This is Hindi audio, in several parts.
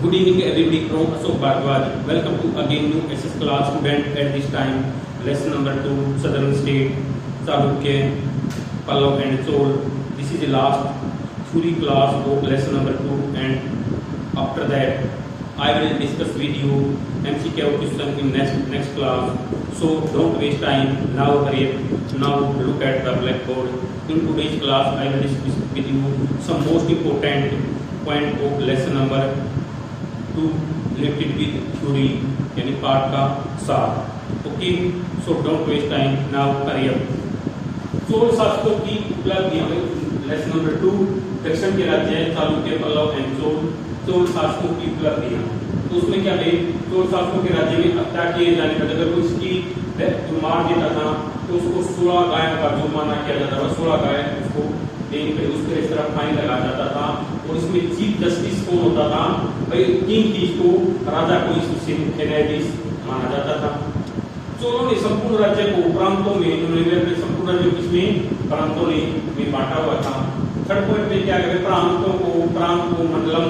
Good evening everybody from Ashok Bhardwaj. Welcome to again new SS class student at this time. Lesson number 2 Southern State, Chalukya, Pallav and Chol. This is the last theory class of lesson number 2 and after that I will discuss with you MCQ question in next class. So don't waste time. Now hurry up. Now look at the blackboard. In today's class I will discuss with you some most important point of lesson number 2 related with theory यानी पार्ट का सार. Okay, so don't waste time. Now hurry up. Chola शासकों की उपलब्धियां लेसन नंबर 2 दक्षिण के राज्य चालुक्य, पल्लव एंड चोल शासकों की उपलब्धियां. तो उसमें क्या है, चोल शासकों के राज्य में हत्या किए जाने पर अगर कोई इसकी मार देता था तो उसको 16 गाय का जुर्माना किया जाता था. 16 गाय उसको देने पर उसके इस तरह फाइन लगाया जाता था. और इसमें चीफ जस्टिस कौन होता था भाई, किंग की को राजा को इससे मुख्य न्यायाधीश माना जाता था. चोलों ने संपूर्ण राज्य को प्रांतों में उन्होंने संपूर्ण राज्य किसमें प्रांतों में बांटा हुआ था. थर्ड पॉइंट में क्या करें, प्रांत को मंडलम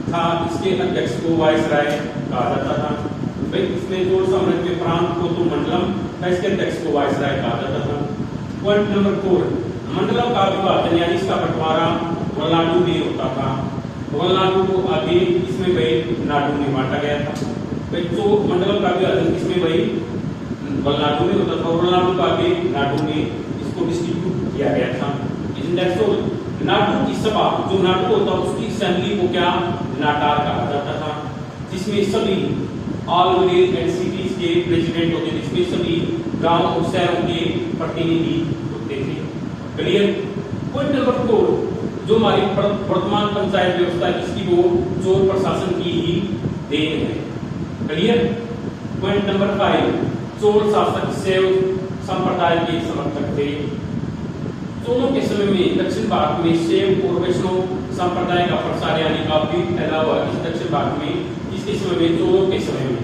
था. इसके अध्यक्ष को वायसराय कहा जाता था. भाई इसमें चोल साम्राज्य में प्रांत को तो मंडलम था, इसके अध्यक्ष को वायसराय कहा जाता था. पॉइंट नंबर 4, मंडलम का विभाजन यानी इसका बंटवारा वलनाडु में होता था. वलनाडु को आगे इसमें भाई नाडु में बांटा गया था. भाई तो मंडलम का विभाजन इसमें भाई वलनाडु में होता था. वलनाडु का आगे नाडु में इसको डिस्ट्रीब्यूट किया गया था. नाडु की सभा जो नाडु होता है उसकी असेंबली को क्या नाटार कहा जाता था, जिसमें सभी ऑल विलेज एंड सिटीज के प्रेसिडेंट होते थे. इसमें सभी गांव और शहरों के प्रतिनिधि होते थे. क्लियर. पॉइंट नंबर 4, जो हमारी वर्तमान पंचायत व्यवस्था इसकी वो चोल प्रशासन की ही देन है. क्लियर. पॉइंट नंबर 5, चोल शासक शैव संप्रदाय के समर्थक थे. चोलों के समय में दक्षिण भारत में शैव और वैष्णव संप्रदाय का प्रसार यानी काफी फैला हुआ इस दक्षिण भारत में इसके समय में, चोलों के समय में.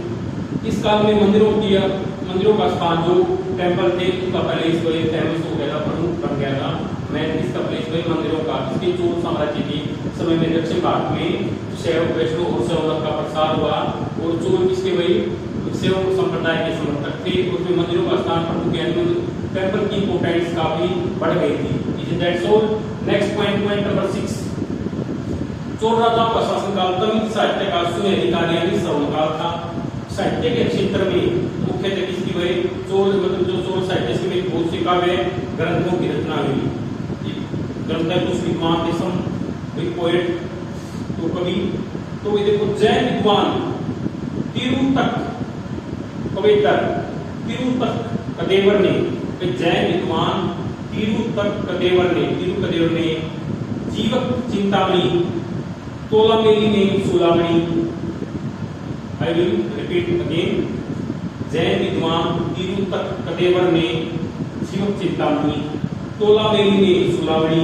इस काल में मंदिरों का स्थान जो टेम्पल थे उनका प्लेस फेमस हो गया था, प्रमुख बन गया था. मैं इसका प्लेस मंदिरों का इसके चोल साम्राज्य के समय में दक्षिण भारत में शैव वैष्णव और शैव का प्रसार हुआ. और चोल किसके भाई शैव संप्रदाय के समर्थक थे. उसमें मंदिरों का स्थान प्रमुख टेम्पल की इंपोर्टेंस काफी बढ़ गई थी. नेक्स्ट पॉइंट नंबर 6, चोल राजाओं का शासनकाल तमिल साहित्य का सुनहरी काल यानी स्वर्णकाल था. साहित्य के क्षेत्र में मुख्यतः किसकी वही चोल मतलब जो चोल साहित्य में बहुत से काव्य ग्रंथों की रचना हुई. ग्रंथ कुछ विद्वान थे, पोएट तो कवि. तो ये देखो जैन विद्वान तिरुतक कदेवर ने जैन विद्वान तिरुकदेवर ने जीवक चिंतामणि, तोलामेली ने Soolamani. I will repeat again. Jain विद्वान तिरुकदेवर ने जीवक चिंतामणि, तोलामेली ने सूलामणि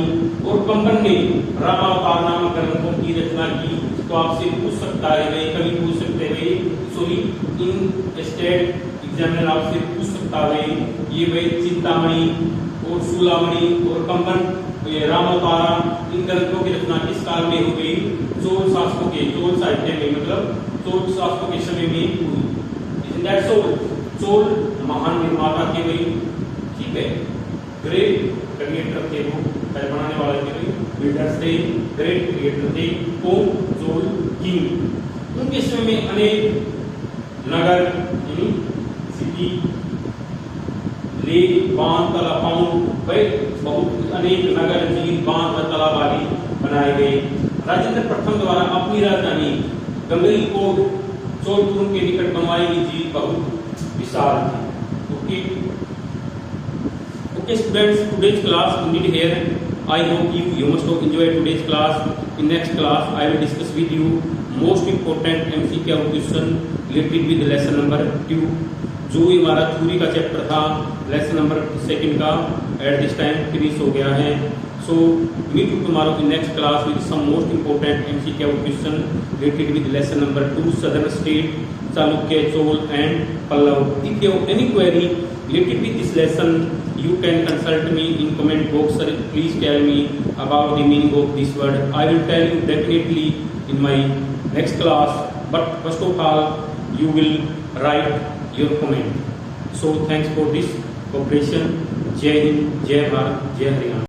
और कंबन ने रामावतार नामक ग्रंथों की रचना की. तो आपसे पूछ सकता है भाई, कभी पूछ सकते हैं सॉरी इन स्टेट एग्जामिनर आपसे पूछ सकता है ये भाई चिंतामणि और सूलामणि और कंबन रामावतारा इन ग्रंथों की रचना किस काल में हो गई, चोल शासकों के चोल साहित्य में मतलब चोल शासकों के समय में हुई. चोल महान निर्माता के भाई, ठीक है, ग्रेट क्रिएटर थे, वो बनाने वाले थे भाई, बिल्डर्स थे, ग्रेट क्रिएटर थे को चोल किंग. उनके समय में अनेक नगर सिटी लेक बांध तालाब बहुत अनेक नगर झील बांध और तालाब आदि बनाए गए. राजेंद्र प्रथम द्वारा अपनी राजधानी गंगई को चोलपुर के निकट बनवाई गई झील बहुत विशाल थी. Okay students, today's class ended here. I hope you must have enjoyed today's class. In next class I will discuss with you most important MCQ question related with lesson number 2. जो हमारा थ्योरी का चैप्टर था लेसन नंबर 2 का एट दिस टाइम फिनिश हो गया है. So meet you tomorrow in next class with some most important MCQ question related with lesson number 2 southern state, Chalukya, Chola and Pallava. If you have any query related with this lesson, you can consult me in comment box. Please tell me about the meaning of this word. I will tell you definitely in my next class. But first of all, you will write your comment. So thanks for this cooperation. Jai Hind, Jai Bharat, Jai Haryana.